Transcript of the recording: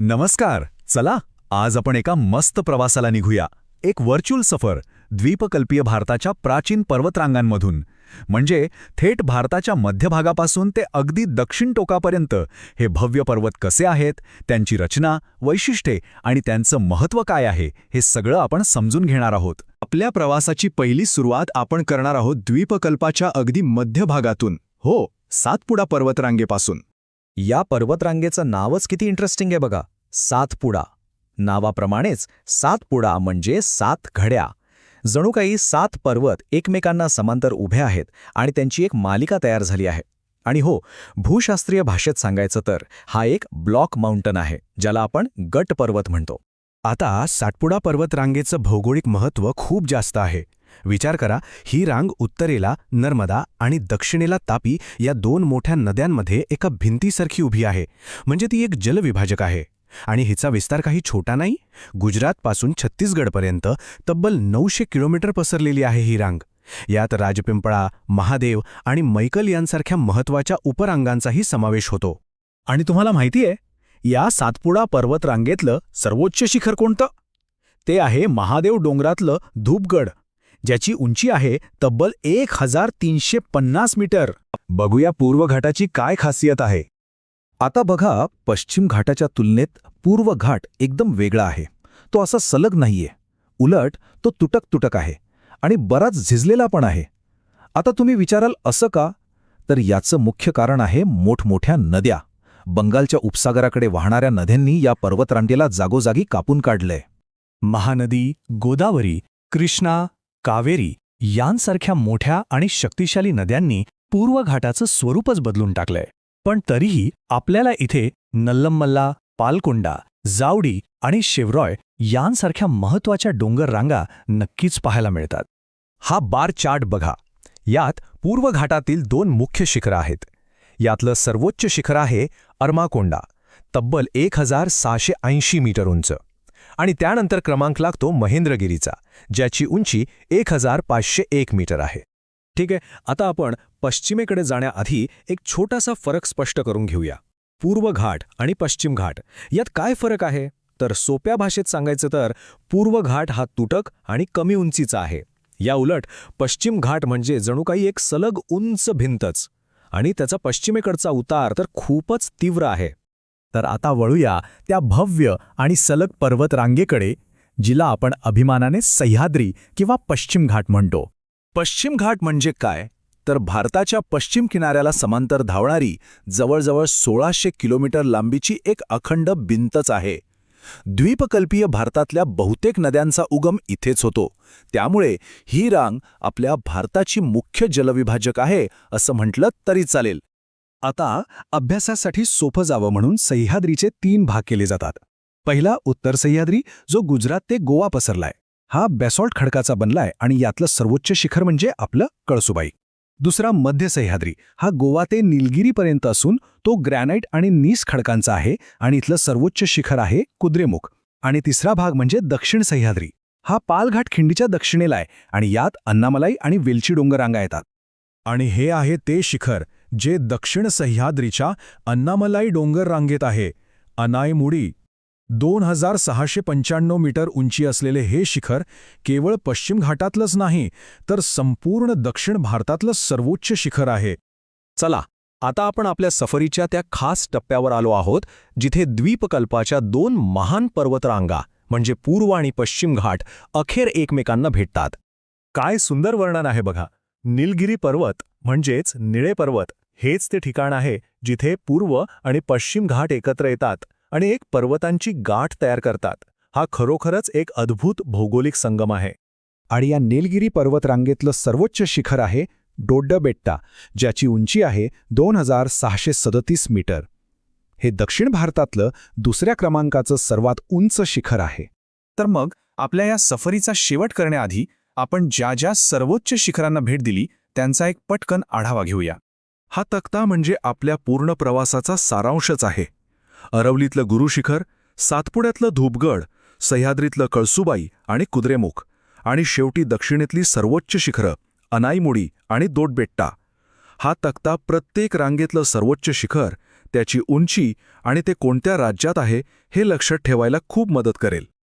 नमस्कार. चला आज आपण एका मस्त प्रवासाला निघूया. एक व्हर्च्युअल सफर द्वीपकल्पीय भारताच्या प्राचीन पर्वतरांगांमधून, म्हणजे थेट भारताच्या मध्यभागापासून ते अगदी दक्षिण टोकापर्यंत हे भव्य पर्वत कसे आहेत, त्यांची रचना, वैशिष्ट्ये आणि त्यांचं महत्त्व काय आहे, हे सगळं आपण समजून घेणार आहोत. आपल्या प्रवासाची पहिली सुरुवात आपण करणार आहोत द्वीपकल्पाच्या अगदी मध्यभागातून, हो, सातपुडा पर्वतरांगेपासून. या पर्वतरांगेचं नावच किती इंटरेस्टिंग आहे बघा, सातपुडा. नावाप्रमाणेच सातपुडा म्हणजे 7 घड्या. जणू काही 7 पर्वत एकमेकांना समांतर उभे आहेत आणि त्यांची एक मालिका तयार झाली आहे. आणि हो, भूशास्त्रीय भाषेत सांगायचं तर हा एक ब्लॉक माउंटन आहे, ज्याला आपण गट पर्वत म्हणतो. आता सातपुडा पर्वतरांगेचं भौगोलिक महत्त्व खूप जास्त आहे. विचार करा, ही रांग उत्तरेला नर्मदा आणि दक्षिणेला तापी या 2 मोठ्या नद्यांमध्ये एका भिंतीसारखी उभी आहे. म्हणजे ती एक जलविभाजक आहे. आणि हिचा विस्तार काही छोटा नाही. गुजरातपासून छत्तीसगडपर्यंत तब्बल 900 किलोमीटर पसरलेली आहे ही रांग. यात राजपिंपळा, महादेव आणि मैकल यांसारख्या महत्त्वाच्या उपरांगांचाही समावेश होतो. आणि तुम्हाला माहिती आहे, या सातपुडा पर्वतरांगेतलं सर्वोच्च शिखर कोणतं? ते आहे महादेव डोंगरातलं धूपगड, ज्याची उंची आहे तब्बल 1350 मीटर. बघूया पूर्व घाटाची काय खासियत आहे. आता बघा, पश्चिम घाटाच्या तुलनेत पूर्व घाट एकदम वेगळा आहे. तो असा सलग नाहीये, उलट तो तुटक तुटक आहे आणि बराच झिजलेला पण आहे. आता तुम्ही विचाराल असं का? तर याचं मुख्य कारण आहे मोठमोठ्या नद्या. बंगालच्या उपसागराकडे वाहणाऱ्या नद्यांनी या पर्वतरांगेला जागोजागी कापून काढलंय. महानदी, गोदावरी, कृष्णा, कावेरी यांसारख्या मोठ्या आणि शक्तिशाली नद्यांनी पूर्व घाटाचं स्वरूपच बदलून टाकलंय. पण तरीही आपल्याला इथे नल्लमल्ला, पालकोंडा, जावडी आणि शेवरॉय यांसारख्या महत्त्वाच्या डोंगर रांगा नक्कीच पाहायला मिळतात. हा बार चार्ट बघा. यात पूर्व घाटातील 2 मुख्य शिखरं आहेत. यातलं सर्वोच्च शिखर आहे अर्माकोंडा, तब्बल 1680 मीटर उंच. आणि त्यानंतर क्रमांक लागतो महेंद्रगिरीचा, ज्याची उंची 1501 मीटर आहे. ठीक आहे, आता आपण पश्चिमेकडे जाण्याआधी एक छोटासा फरक स्पष्ट करून घेऊया. पूर्व घाट आणि पश्चिम घाट यात काय फरक आहे? तर सोप्या भाषेत सांगायचं तर पूर्व घाट हा तुटक आणि कमी उंचीचा आहे. या उलट पश्चिम घाट म्हणजे जणू काही एक सलग उंच भिंतच, आणि त्याचा पश्चिमेकडचा उतार तर खूपच तीव्र आहे. तर आता वळूया त्या भव्य आणि सलग पर्वतरांगेकडे, जिला आपण अभिमानाने सह्याद्री किंवा पश्चिम घाट म्हणतो. पश्चिम घाट म्हणजे काय? तर भारताच्या पश्चिम किनाऱ्याला समांतर धावणारी जवळजवळ 1600 किलोमीटर लांबीची एक अखंड भिंतच आहे. द्वीपकल्पीय भारतातल्या बहुतेक नद्यांचा उगम इथेच होतो. त्यामुळे ही रांग आपल्या भारताची मुख्य जलविभाजक आहे असं म्हटलं तरी चालेल. आता अभ्यासासाठी सोपं जावं म्हणून सह्याद्रीचे 3 भाग केले जातात. पहिला उत्तर सह्याद्री, जो गुजरात ते गोवा पसरलाय. हा बेसॉल्ट खडकाचा बनलाय आणि यातलं सर्वोच्च शिखर म्हणजे आपलं कळसुबाई. दुसरा मध्य सह्याद्री, हा गोवा ते निलगिरीपर्यंत असून तो ग्रॅनाइट आणि नीस खडकांचा आहे आणि इथलं सर्वोच्च शिखर आहे कुद्रेमुख. आणि तिसरा भाग म्हणजे दक्षिण सह्याद्री. हा पालघाट खिंडीच्या दक्षिणेला आहे आणि यात अन्नामलाई आणि वेलची डोंगररांगा येतात. आणि हे आहे ते शिखर जे दक्षिण सह्याद्रीच्या अन्नामलाई डोंगर रांगेत आहे, अनायमुडी. 2695 मीटर उंची असलेले हे शिखर केवळ पश्चिम घाटातलंच नाही, तर संपूर्ण दक्षिण भारतातलं सर्वोच्च शिखर आहे. चला, आता आपण आपल्या सफरीच्या त्या खास टप्प्यावर आलो आहोत, जिथे द्वीपकल्पाच्या 2 महान पर्वतरांगा म्हणजे पूर्व आणि पश्चिम घाट अखेर एकमेकांना भेटतात. काय सुंदर वर्णन आहे बघा. निलगिरी पर्वत म्हणजेच निळे पर्वत हेच ते ठिकाण आहे जिथे पूर्व आणि पश्चिम घाट एकत्र येतात आणि एक पर्वतांची गाठ तयार करतात. हा खरोखरच एक अद्भुत भौगोलिक संगम आहे. आणि या निलगिरी पर्वतरांगेतलं सर्वोच्च शिखर आहे डोड्डबेट्टा, ज्याची उंची आहे 2637 मीटर. हे दक्षिण भारतातलं दुसऱ्या क्रमांकाचं सर्वात उंच शिखर आहे. तर मग आपल्या या सफरीचा शेवट करण्याआधी आपण ज्या सर्वोच्च शिखरांना भेट दिली त्यांचा एक पटकन आढावा घेऊया. हा तक्ता म्हणजे आपल्या पूर्ण प्रवासाचा सारांशच आहे. अरवलीतलं गुरुशिखर, सातपुड्यातलं धूपगड, सह्याद्रीतलं कळसुबाई आणि कुद्रेमुख, आणि शेवटी दक्षिणेतली सर्वोच्च शिखरं अनाईमुडी आणि दोड्डबेट्टा. हा तक्ता प्रत्येक रांगेतलं सर्वोच्च शिखर, त्याची उंची आणि ते कोणत्या राज्यात आहे हे लक्षात ठेवायला खूप मदत करेल.